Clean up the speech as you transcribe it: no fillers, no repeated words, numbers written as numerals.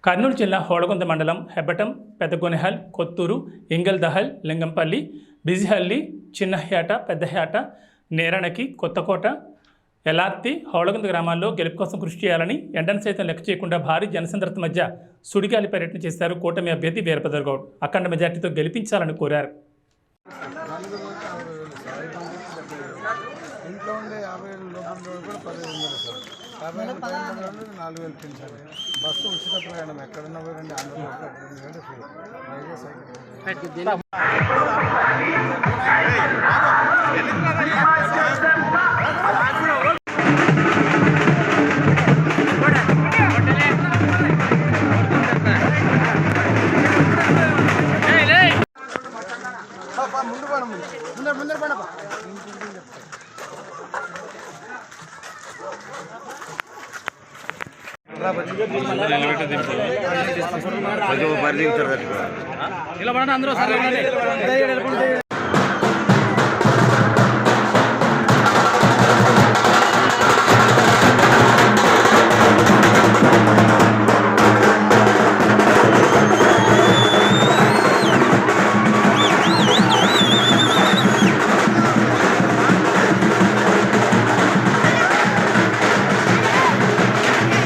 కర్నూలు జిల్లా హోళగుంద మండలం హెబ్బటం, పెదగొనెహల్, కొత్తూరు, ఇంగల్దహల్, లింగంపల్లి, బిజిహల్లి, చిన్నహ్యాట, పెద్దహ్యాట, నేరణకి, కొత్తకోట, ఎలార్తి, హోళగుంద గ్రామాల్లో గెలుపు కోసం కృషి చేయాలని ఎండను సైతం లెక్క చేయకుండా భారీ జనసంద్రత మధ్య సుడిగాలి పర్యటన చేశారు కూటమి అభ్యర్థి వీరభద్ర గౌడ్. అఖండ మెజార్టీతో గెలిపించాలని కోరారు. ఇంట్లో ఉండే 50,000 లోపల కూడా 15,000 సార్. 50,000 4,000 పెంచాలి. బస్సు ఉచిత ప్రయాణం ఎక్కడున్నా పోయండి, ఆంధ్రప్రదేశ్ ఫ్రీ. ముందు పడ ముందర పడ ఇలా అందరూ